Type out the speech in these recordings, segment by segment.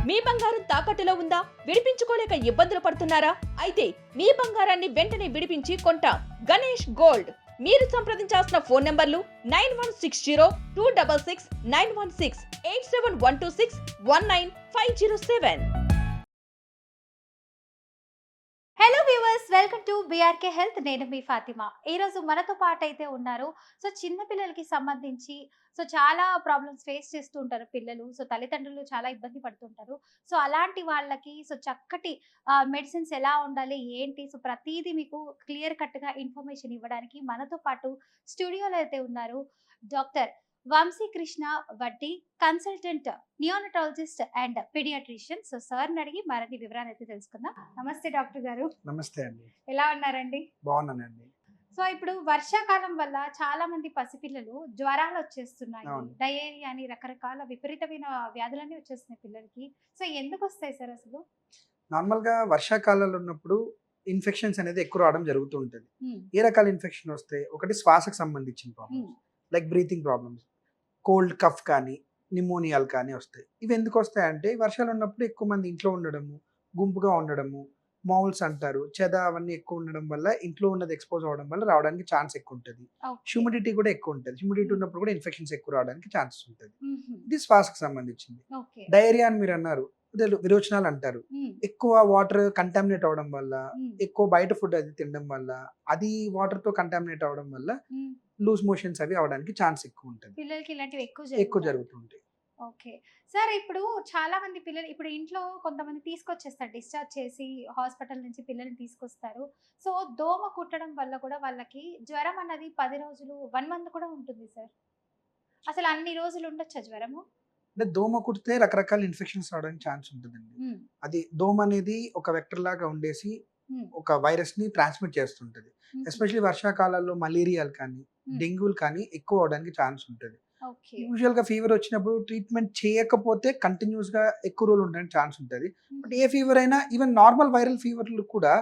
మీ బంగారం తాకట్టులో ఉందా? విడిపించుకోలేక ఇబ్బందులు పడుతున్నారా? అయితే మీ బంగారాన్ని వెంటనే విడిపించి కొంటాం. గణేష్ గోల్డ్. మీరు సంప్రదించాల్సిన ఫోన్ నంబర్లు 9160-266-916, 8712619507. Hello viewers, welcome to BRK health. నేను మీ ఫాతిమా. ఈరోజు మనతో పాటు అయితే ఉన్నారు. సో చిన్న పిల్లలకి సంబంధించి చాలా ప్రాబ్లమ్స్ ఫేస్ చేస్తూ ఉంటారు పిల్లలు. తల్లిదండ్రులు చాలా ఇబ్బంది పడుతుంటారు. అలాంటి వాళ్ళకి చక్కటి మెడిసిన్స్ ఎలా ఉండాలి ఏంటి, ప్రతిదీ మీకు క్లియర్ కట్గా ఇన్ఫర్మేషన్ ఇవ్వడానికి మనతో పాటు స్టూడియోలో అయితే ఉన్నారు డాక్టర్ వంశీకృష్ణ వడ్డీ, కన్సల్టెంట్ నియోనటాలజిస్ట్ అండ్ పీడియాట్రిషియన్. సార్ని అడిగి మరిన్ని వివరాలు అయితే తెలుసుకుందాం. నమస్తే డాక్టర్ గారు. నమస్తే అండి. ఎలా ఉన్నారండి? బాగున్నానండి. ఇప్పుడు వర్షాకాలం వల్ల చాలా మంది పసిపిల్లలు జ్వరాలు వచ్చేస్తున్నాయి, అవును. డయేరియా అని రకరకాల విపరీతమైన వ్యాధులన్నీ వచ్చేస్తున్నాయి పిల్లలకి. ఎందుకు వస్తాయి సార్ అసలు? నార్మల్గా వర్షాకాలంలో ఉన్నప్పుడు ఇన్ఫెక్షన్స్ అనేది ఎక్కువ రావడం జరుగుతూ ఉంటుంది. ఏ రకాల ఇన్ఫెక్షన్ వస్తాయి? ఒకటి శ్వాసకు సంబంధించిన problems, like breathing problems, cold cough కానీ నిమోనియాలు కానీ వస్తాయి. ఇవి ఎందుకు వస్తాయంటే వర్షాలు ఉన్నప్పుడు ఎక్కువ మంది ఇంట్లో ఉండడము, గుంపుగా ఉండడము, మౌల్స్ అంటారు, చెద అవన్నీ ఎక్కువ ఉండడం వల్ల ఇంట్లో ఉన్నది ఎక్స్పోజ్ అవ్వడం వల్ల రావడానికి ఛాన్స్ ఎక్కువ ఉంటుంది. హ్యూమిడిటీ కూడా ఎక్కువ ఉంటుంది. హ్యూమిడిటీ ఉన్నప్పుడు కూడా ఇన్ఫెక్షన్స్ ఎక్కువ రావడానికి ఛాన్సెస్ ఉంటుంది. ఇది శ్వాసకు సంబంధించింది. డయేరియా అని మీరు అన్నారు, విరోచనాలు అంటారు. ఎక్కువ వాటర్ కంటామినేట్ అవడం వల్ల, ఎక్కువ బయట ఫుడ్ అది తినడం వల్ల, అది వాటర్ తో కంటామినేట్ అవడం వల్ల లూజ్ మోషన్స్ అవి అవడానికి ఛాన్స్ ఎక్కువ ఉంటుంది. పిల్లలకి ఇలాంటివి ఎక్కువ జరుగుతుంటాయి. ఓకే సార్, ఇప్పుడు చాలా మంది పిల్లలు ఇప్పుడు ఇంట్లో కొంతమంది తీసుకొచ్చేస్తారు, డిశ్చార్జ్ చేసి హాస్పిటల్ నుంచి పిల్లల్ని తీసుకొస్తారు. దోమ కుట్టడం వల్ల కూడా వాళ్ళకి జ్వరం అన్నది 10 రోజులు 1 మంత్ కూడా ఉంటుంది సార్. అసలు అన్ని రోజులు ఉండొచ్చా జ్వరము? అంటే దోమ కుడితే రకరకాల ఇన్ఫెక్షన్స్ రావడానికి ఛాన్స్ ఉంటుందండి. అది దోమ అనేది ఒక వెక్టర్ లాగా ఉండేసి ఒక వైరస్ ని ట్రాన్స్మిట్ చేస్తుంటది. ఎస్పెషల్లీ వర్షాకాలాల్లో మలేరియాలు కానీ డెంగ్యూలు కానీ ఎక్కువ అవడానికి ఛాన్స్ ఉంటుంది. యూజువల్ గా ఫీవర్ వచ్చినప్పుడు ట్రీట్మెంట్ చేయకపోతే కంటిన్యూస్ గా ఎక్కువ రోజులు ఉండడానికి ఛాన్స్ ఉంటుంది. బట్ ఏ ఫీవర్ అయినా, ఈవెన్ నార్మల్ వైరల్ ఫీవర్లు కూడా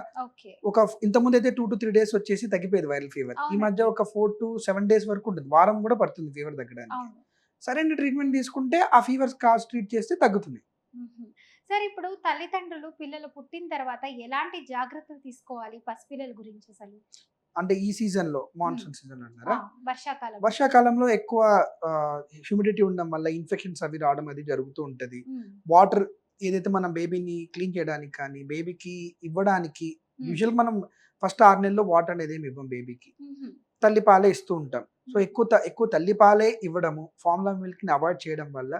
ఒక ఇంతకుముందు అయితే 2 to 3 days వచ్చేసి తగ్గిపోయేది వైరల్ ఫీవర్. ఈ మధ్య ఒక 4 to 7 days వరకు ఉంటుంది. వారం కూడా పడుతుంది ఫీవర్ తగ్గడానికి. సరైన ట్రీట్మెంట్ తీసుకుంటే ఆ ఫీవర్ కాజ్ ట్రీట్ చేస్తే తగ్గుతుంది. సార్, ఇప్పుడు తల్లిదండ్రులు పిల్లలు పుట్టిన తర్వాత ఎలాంటి జాగ్రత్తలు తీసుకోవాలి పసిపిల్లల గురించి అసలు? అంటే ఈ సీజన్ లో, మాన్సూన్ సీజన్ అన్నారా? వర్షాకాలంలో ఎక్కువ హ్యూమిడిటీ ఉండడం వల్ల ఇన్ఫెక్షన్స్ అవి రావడం అది జరుగుతూ ఉంటది. వాటర్ ఏదైతే మనం బేబీని క్లీన్ చేయడానికి కానీ బేబీకి ఇవ్వడానికి, యూజువల్ మనం ఫస్ట్ 6 నెలల్లో వాటర్ అనేది ఏమి ఇవ్వం బేబీకి, తల్లిపాలే ఇస్తూ ఉంటాం. ఎక్కువ తల్లిపాలే ఇవ్వడము, ఫార్ములా మిల్క్ ని అవాయిడ్ చేయడం వల్ల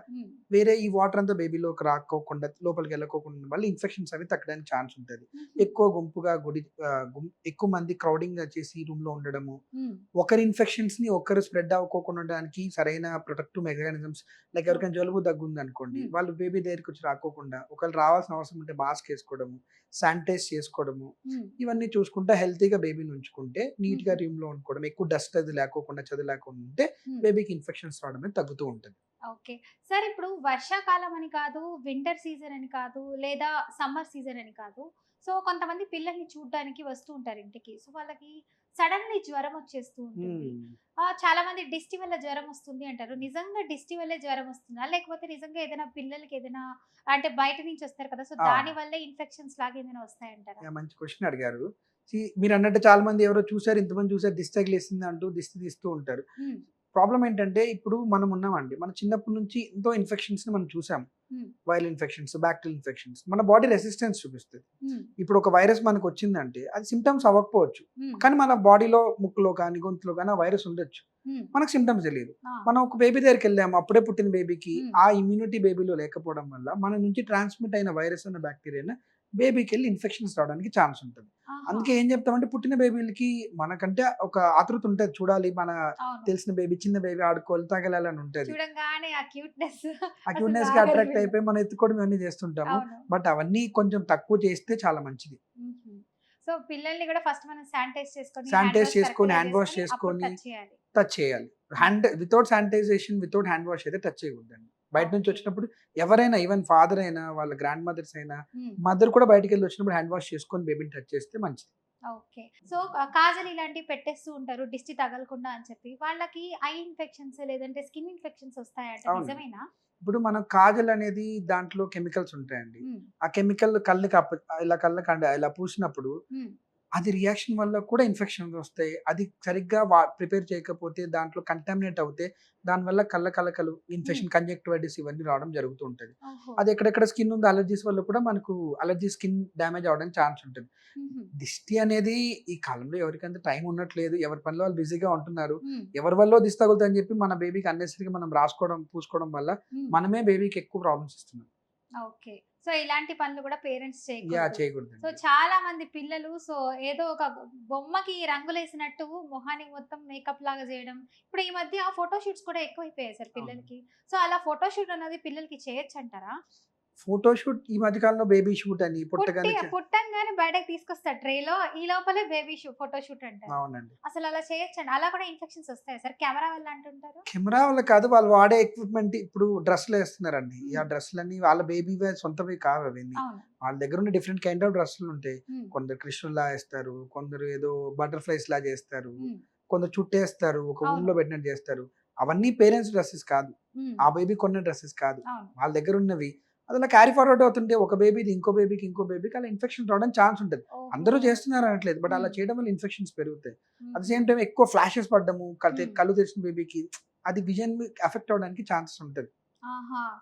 వేరే ఈ వాటర్ అంతా బేబీలోకి రాకోకుండా లోపలికి వెళ్ళకోకుండా వల్ల ఇన్ఫెక్షన్స్ అవి తగ్గడానికి ఛాన్స్ ఉంటుంది. ఎక్కువ గుంపుగా ఎక్కువ మంది క్రౌడింగ్ చేసి రూమ్ లో ఉండడము, ఒకరి ఇన్ఫెక్షన్స్ ని ఒకరు స్ప్రెడ్ అవ్వకోకుండా ఉండడానికి సరైన ప్రొటెక్టివ్ మెకానిజమ్స్, లైక్ ఎవరికైనా జలుబు దగ్గుంది అనుకోండి, వాళ్ళు బేబీ దగ్గరికి వచ్చి రాకోకుండా ఒకళ్ళు రావాల్సిన అవసరం ఉంటే మాస్క్ వేసుకోవడము, శానిటైజ్ చేసుకోవడము, ఇవన్నీ చూసుకుంటే హెల్తీగా బేబీని ఉంచుకుంటే, నీట్ గా రూమ్ లో ఉంచుకోవడం, ఎక్కువ డస్ట్ అది లేకోకుండా చదువు లేకుండా ఉంటే బేబీకి ఇన్ఫెక్షన్స్ రావడం తగ్గుతూ ఉంటుంది. ఓకే సార్, ఇప్పుడు వర్షాకాలం అని కాదు, వింటర్ సీజన్ అని కాదు, లేదా సమ్మర్ సీజన్ అని కాదు, కొంతమంది పిల్లల్ని చూడడానికి వస్తూ ఉంటారు ఇంటికి. వాళ్ళకి సడన్లీ జ్వరం వచ్చేస్తూ ఉంటుంది. చాలా మంది డిస్టి వల్ల జ్వరం వస్తుంది అంటారు. నిజంగా డిస్టి వల్లే జ్వరం వస్తుందా, లేకపోతే నిజంగా ఏదైనా పిల్లలకి ఏదైనా అంటే బయట నుంచి వస్తారు కదా, దాని వల్లే ఇన్ఫెక్షన్స్ లాగా ఏదైనా వస్తాయంటారా? మంచి క్వశ్చన్ అడిగారు. మీరు అన్నట్టు చాలా మంది ఎవరో చూసారు, ఇంతమంది చూసారు, దిష్టి తగిలేసింది అంటూ దిష్టి తీస్తూ ఉంటారు. ప్రాబ్లం ఏంటంటే, ఇప్పుడు మనం ఉన్నామండి, మన చిన్నప్పటి నుంచి ఎంతో ఇన్ఫెక్షన్స్ ని మనం చూసాం. వైరల్ ఇన్ఫెక్షన్స్, బ్యాక్టీరియల్ ఇన్ఫెక్షన్స్, మన బాడీ రెసిస్టెన్స్ చూపిస్తుంది. ఇప్పుడు ఒక వైరస్ మనకు వచ్చిందంటే అది సిమ్టమ్స్ అవ్వకపోవచ్చు, కానీ మన బాడీలో ముక్కులో కానీ గొంతులో కానీ ఆ వైరస్ ఉండొచ్చు, మనకు సిమ్టమ్స్ తెలియదు. మనం ఒక బేబీ దగ్గరికి వెళ్ళాము, అప్పుడే పుట్టిన బేబీకి ఆ ఇమ్యూనిటీ బేబీలో లేకపోవడం వల్ల మన నుంచి ట్రాన్స్మిట్ అయిన వైరస్ అన్న బ్యాక్టీరియా బేబీకి వెళ్ళి ఇన్ఫెక్షన్స్ రావడానికి ఛాన్స్ ఉంటుంది. అందుకే ఏం చెప్తామంటే, పుట్టిన బేబీలకి మనకంటే ఒక ఆతృత ఉంటుంది, చూడాలి మన తెలిసిన బేబీ, చిన్న బేబీ ఆడుకోవాలి, తగలాలని ఉంటుంది. ఆ క్యూట్నెస్ కి అట్రాక్ట్ అయిపోయి మనం ఎత్తుకోవడం ఇవన్నీ చేస్తుంటాము. బట్ అవన్నీ కొంచెం తక్కువ చేస్తే చాలా మంచిది. పిల్లల్ని కూడా ఫస్ట్ మనం శానిటైజ్ చేసుకొని హ్యాండ్ వాష్ చేసుకొని టచ్ చేయాలి. Without sanitisation, without hand wash అయితే టచ్ చేయకూడదండి. బయట నుంచి వచ్చినప్పుడు ఎవరైనా, ఈవెన్ ఫాదర్ అయినా, వాళ్ళ గ్రాండ్ మదర్స్ అయినా, మదర్ కూడా బయటకు వెళ్ళి వచ్చినప్పుడు హ్యాండ్ వాష్ చేసుకొని బేబీని టచ్ చేస్తే మంచిది. ఓకే. కాజల్ ఇలాంటివి పెట్టేస్తూ ఉంటారు దిష్టి తగలకుండా అని చెప్పి. వాళ్ళకి ఐ ఇన్ఫెక్షన్స్ లేదంటే స్కిన్ ఇన్ఫెక్షన్స్ వస్తాయంట, నిజమేనా? ఇప్పుడు మనం కాజల్ అనేది దాంట్లో కెమికల్స్ ఉంటాయండి. ఆ కెమికల్ కళ్ళకి ఇలా కళ్ళకి ఇలా పూసినప్పుడు అది రియాక్షన్ వల్ల కూడా ఇన్ఫెక్షన్స్ వస్తాయి. అది సరిగ్గా ప్రిపేర్ చేయకపోతే దాంట్లో కంటామినేట్ అవుతే దానివల్ల కళ్ళ కలకలు, ఇన్ఫెక్షన్, కంజక్టివైటిస్ ఇవన్నీ రావడం జరుగుతూ ఉంటది. అది ఎక్కడెక్కడ స్కిన్ ఉందో అలర్జీస్ వల్ల కూడా మనకు అలర్జీ స్కిన్ డ్యామేజ్ అవ్వడానికి ఛాన్స్ ఉంటుంది. దిష్టి అనేది ఈ కాలంలో ఎవరికంత టైం ఉండట్లేదు. ఎవరి పనిలో వాళ్ళు బిజీగా ఉంటున్నారు. ఎవరి వల్ల దిష్టి తగులుతుందని చెప్పి మన బేబీకి అన్నెసరీగా మనం రాసుకోవడం, పూసుకోవడం వల్ల మనమే బేబీకి ఎక్కువ ప్రాబ్లమ్స్ ఇస్తున్నాం. ఓకే. సో ఇలాంటి పనులు కూడా పేరెంట్స్ చేయకూడదు. సో చాలా మంది పిల్లలు సో ఏదో ఒక బొమ్మకి రంగులేసినట్టు మొహానికి మొత్తం మేకప్ లాగా చేయడం. ఇప్పుడు ఈ మధ్య ఫోటో షూట్స్ కూడా ఎక్కువైపోయాయి సార్ పిల్లలకి. సో అలా ఫోటో షూట్ అనేది పిల్లలకి చేయొచ్చు అంటారా? ఫోటో షూట్ ఈ మధ్య కాలంలో బేబీ షూట్ అని పుట్టంగానే బయటకు తీసుకొస్తారు ట్రేలో, ఈ లోపలే బేబీ ఫోటో షూట్ అంటారు. అవునండి. అసలు అలా చేయొచ్చండి? అలా కూడా ఇన్ఫెక్షన్స్ వస్తాయి సార్ కెమెరా వల్ల అంటుంటారు? కెమెరా వల్ల కాదు, వాళ్ళు వాడే ఎక్విప్మెంట్. ఇప్పుడు డ్రెస్సులు వేస్తున్నారండి. ఆ డ్రెస్సులన్నీ వాళ్ళ బేబీ సొంతవి కావు అవన్నీ. వాళ్ళ దగ్గర ఉన్న డిఫరెంట్ కైండ్ ఆఫ్ డ్రెస్సులు ఉంటాయి. కొందరు కృష్ణుల్లా వేస్తారు, కొందరు ఏదో బటర్ఫ్లైస్ లా చేస్తారు, కొందరు చుట్టేస్తారు, ఒక ఊళ్ళో పెట్టినట్టు చేస్తారు. అవన్నీ పేరెంట్స్ డ్రెస్సెస్ కాదు, ఆ బేబీ కొన్న డ్రెస్సెస్ కాదు, వాళ్ళ దగ్గర ఉన్నవి. అది అలా క్యారీ ఫార్వర్డ్ అవుతుంటే ఒక బేబీది ఇంకో బేబీకి అలా ఇన్ఫెక్షన్ రావడానికి ఛాన్స్ ఉంటుంది. అందరూ చేస్తున్నారు అనట్లేదు, బట్ అలా చేయడం వల్ల ఇన్ఫెక్షన్స్ పెరుగుతాయి. అట్ ద సేమ్ టైం ఎక్కువ ఫ్లాషెస్ పడ్డము, కళ్ళు తెరిచిన బేబీకి అది విజన్ ఎఫెక్ట్ అవడానికి ఛాన్సెస్ ఉంటుంది.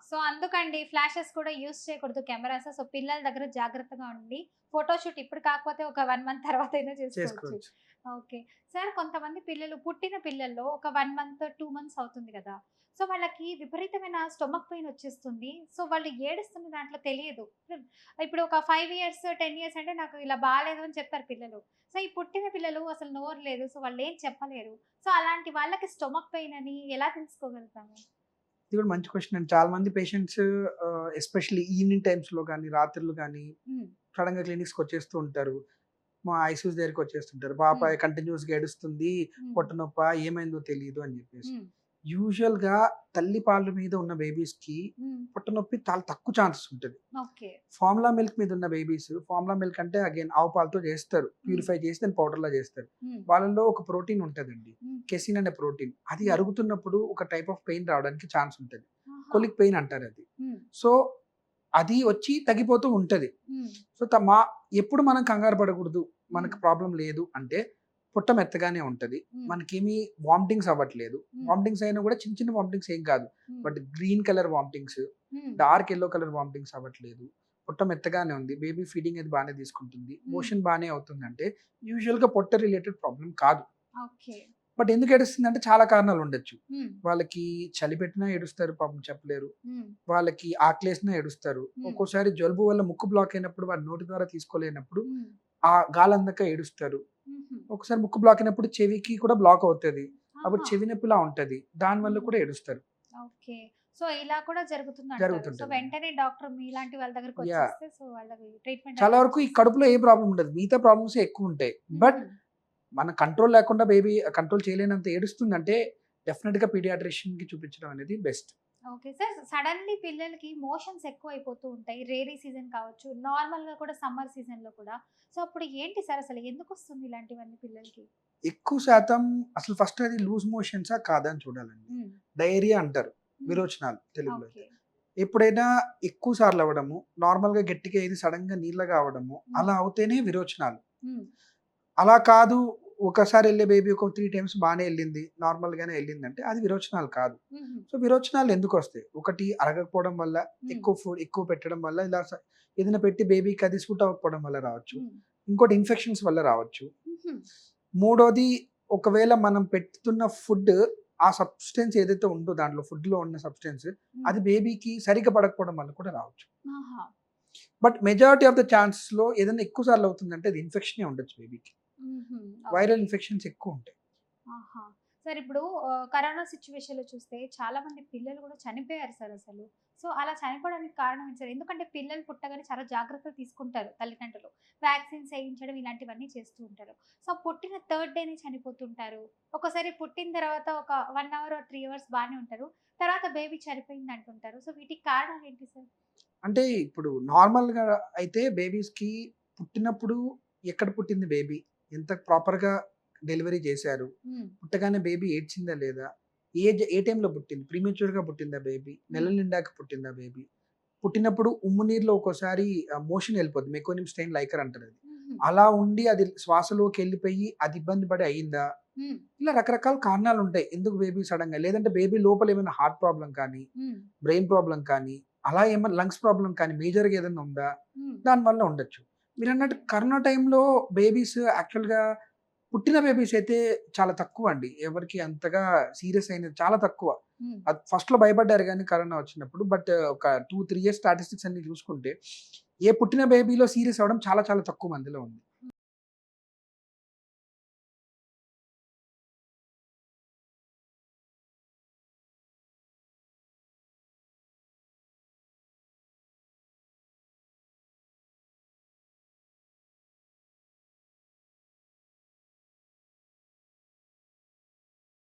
సో అందుకండి ఫ్లాషెస్ కూడా యూస్ చేయకూడదు కెమెరాస్. సో పిల్లల దగ్గర జాగ్రత్తగా ఉండి ఫోటోషూట్ ఇప్పుడు కాకపోతే ఒక 1 మంత్ తర్వాత అయినా చేసుకోవచ్చు. ఓకే సార్, కొంతమంది పిల్లలు పుట్టిన పిల్లల్లో ఒక 1 మంత్ 2 మంత్స్ అవుతుంది కదా, సో వాళ్ళకి విపరీతమైన స్టొమక్ పెయిన్ వచ్చేస్తుంది. సో వాళ్ళు ఏడుస్తున్న దాంట్లో తెలియదు. ఇప్పుడు ఒక 5 years 10 years అంటే నాకు ఇలా బాగాలేదు అని చెప్తారు పిల్లలు. సో ఈ పుట్టిన పిల్లలు అసలు నోరు లేదు, సో వాళ్ళు ఏం చెప్పలేరు. సో అలాంటి వాళ్ళకి స్టొమక్ పెయిన్ అని ఎలా తెలుసుకోగలుగుతాము? ఇది కూడా మంచి క్వశ్చన్ అండి. చాలా మంది పేషెంట్స్ ఎస్పెషల్లీ ఈవినింగ్ టైమ్స్ లో కానీ రాత్రులు కానీ సడన్ గా క్లినిక్స్కి వచ్చేస్తూ ఉంటారు. మా ఐసీయూస్ దగ్గరికి వచ్చేస్తుంటారు. పాప కంటిన్యూస్ గా ఏడుస్తుంది, పొట్ట నొప్ప, ఏమైందో తెలియదు అని చెప్పేసి. యూజువల్ గా తల్లి పాల మీద ఉన్న బేబీస్ కి పొట్ట నొప్పి చాలా తక్కువ ఛాన్సెస్ ఉంటుంది. ఫార్ములా మిల్క్ మీద ఉన్న బేబీస్, ఫార్ములా మిల్క్ అంటే అగైన్ ఆవు పాలతో చేస్తారు, ప్యూరిఫై చేసి దాన్ని పౌడర్ లా చేస్తారు. వాళ్ళలో ఒక ప్రోటీన్ ఉంటదండి, కెసిన్ అనే ప్రోటీన్. అది అరుగుతున్నప్పుడు ఒక టైప్ ఆఫ్ పెయిన్ రావడానికి ఛాన్స్ ఉంటుంది, కొలిక్ పెయిన్ అంటారు అది. సో అది వచ్చి తగ్గిపోతూ ఉంటది. సో ఎప్పుడు మనం కంగారు పడకూడదు, మనకు ప్రాబ్లం లేదు అంటే పొట్ట మెత్తగానే ఉంటది, మనకేమి వామిటింగ్స్ అవ్వట్లేదు. వామిటింగ్స్ అయినా కూడా చిన్న చిన్న వామిటింగ్స్ ఏం కాదు, but green colour vomitings, dark yellow colour vomitings అవ్వట్లేదు, పొట్ట మెత్తగానే ఉంది, బేబీ ఫీడింగ్ అది బాగానే తీసుకుంటుంది, మోషన్ బాగానే అవుతుంది అంటే యూజువల్ గా పొట్ట రిలేటెడ్ ప్రాబ్లం కాదు. బట్ ఎందుకు ఏడుస్తుంది అంటే చాలా కారణాలు ఉండొచ్చు. వాళ్ళకి చలి పెట్టినా ఏడుస్తారు, పాపం చెప్పలేరు. వాళ్ళకి ఆకలేసినా ఏడుస్తారు. ఒక్కోసారి జలుబు వల్ల ముక్కు బ్లాక్ అయినప్పుడు వాడి నోటి ద్వారా తీసుకోలేనప్పుడు ఆ గాలందక ఏడుస్తారు. ఒకసారి ముక్కు బ్లాక్ అయినప్పుడు చెవికి కూడా బ్లాక్ అవుతుంది, అప్పుడు చెవి నొప్పిలా ఉంటది, దాని వల్ల కూడా ఏడుస్తారు. సో ఇలా కూడా జరుగుతుంది. సో వెంటనే డాక్టర్ మీలాంటి వాళ్ళ దగ్గరికి వచ్చేస్తే సో వాళ్ళకి ట్రీట్మెంట్. చాలా వరకు ఈ కడుపులో ఏ ప్రాబ్లం ఉండదు, మిగతా ప్రాబ్లమ్స్ ఎక్కువ ఉంటాయి. బట్ మన కంట్రోల్ లేకుండా బేబీ కంట్రోల్ చేయలేనంత ఏడుస్తుందంటే డెఫినెట్ గా పీడియాట్రిషియన్ కి చూపించడం అనేది బెస్ట్. ఓకే సార్, సడన్లీ పిల్లలకి మోషన్స్ ఎక్కువ అయిపోతూ ఉంటాయి, రేరీ సీజన్ కావచ్చు, నార్మల్ గా కూడా సమ్మర్ సీజన్ లో కూడా. సో అప్పుడు ఏంటి సార్ అసలు ఎందుకు వస్తుంది ఇలాంటివన్నీ పిల్లలకి? ఎక్కువ శాతం అసలు ఫస్ట్ అది లూజ్ మోషన్సా కాదా అని చూడాలండి. డయేరియా అంటారు, విరోచనాలు తెలుగులో. ఎప్పుడైనా ఎక్కువ సార్లు అవ్వడము, నార్మల్ గా గట్టిగా ఏది సడన్ గా నీళ్ళగా అవడము, అలా అవుతేనే విరోచనాలు. అలా కాదు ఒకసారి వెళ్ళే బేబీ ఒక 3 times బాగానే వెళ్ళింది, నార్మల్ గానే వెళ్ళింది అంటే అది విరోచనాలు కాదు. సో విరోచనాలు ఎందుకు వస్తాయి? ఒకటి అరగకపోవడం వల్ల, ఎక్కువ ఫుడ్ ఎక్కువ పెట్టడం వల్ల, ఇలా ఏదైనా పెట్టి బేబీకి అది సూట్ అవ్వకపోవడం వల్ల రావచ్చు. ఇంకోటి ఇన్ఫెక్షన్స్ వల్ల రావచ్చు. మూడోది ఒకవేళ మనం పెడుతున్న ఫుడ్, ఆ సబ్స్టెన్స్ ఏదైతే ఉందో దాంట్లో ఫుడ్ లో ఉన్న సబ్స్టెన్స్ అది బేబీకి సరిగ్గా పడకపోవడం వల్ల కూడా రావచ్చు. But majority of the chances లో ఏదైనా ఎక్కువ సార్లు అవుతుందంటే అది ఇన్ఫెక్షన్ ఉండొచ్చు బేబీకి. వైరల్ ఇన్ఫెక్షన్స్ ఎక్కువ ఉంటాయి. సార్ ఇప్పుడు కరోనా సిచ్యువేషన్ లో చూస్తే చాలా మంది పిల్లలు కూడా చనిపోయారు సార్ అసలు. సో అలా చనిపోవడానికి కారణం ఏంటి సార్? ఎందుకంటే పిల్లలు పుట్టగానే చాలా జాగ్రత్తలు తీసుకుంటారు తల్లిదండ్రులు, వ్యాక్సిన్స్ వేయించడం ఇలాంటివన్నీ చేస్తూ ఉంటారు. సో పుట్టిన 3rd డేనే చనిపోతుంటారు. ఒకసారి పుట్టిన తర్వాత ఒక 1 hour or 3 hours బాగానే ఉంటారు, తర్వాత బేబీ చనిపోయింది అంటుంటారు. సో వీటికి కారణాలు ఏంటి సార్? అంటే ఇప్పుడు నార్మల్ గా అయితే బేబీస్ కి పుట్టినప్పుడు ఎక్కడ పుట్టింది బేబీ, ఎంత ప్రాపర్ గా డెలివరీ చేశారు, పుట్టగానే బేబీ ఏడ్చిందా లేదా, ఏ టైంలో పుట్టింది, ప్రీమెచ్యూర్గా పుట్టిందా బేబీ, నెల నిండాక పుట్టిందా బేబీ, పుట్టినప్పుడు ఉమ్ము నీరులో ఒక్కోసారి మోషన్ వెళ్ళిపోద్ది, మెకోనిమ్ స్టెయిన్ లైకర్ అంటారు అది, అలా ఉండి అది శ్వాసలోకి వెళ్ళిపోయి అది ఇబ్బంది పడి అయిందా, ఇలా రకరకాల కారణాలు ఉంటాయి ఎందుకు బేబీ సడన్ గా, లేదంటే బేబీ లోపల ఏమైనా హార్ట్ ప్రాబ్లం కానీ బ్రెయిన్ ప్రాబ్లం కానీ అలా ఏమైనా లంగ్స్ ప్రాబ్లం కానీ మేజర్గా ఏదైనా ఉందా, దానివల్ల ఉండొచ్చు. మీరు అన్నట్టు కరోనా టైంలో బేబీస్ యాక్చువల్గా పుట్టిన బేబీస్ అయితే చాలా తక్కువ అండి, ఎవరికి అంతగా సీరియస్ అయినది చాలా తక్కువ. అది ఫస్ట్ లో భయపడ్డారు కానీ కరోనా వచ్చినప్పుడు, బట్ ఒక 2-3 ఇయర్స్ స్టాటిస్టిక్స్ అన్ని చూసుకుంటే ఏ పుట్టిన బేబీలో సీరియస్ అవ్వడం చాలా చాలా తక్కువ మందిలో ఉంది.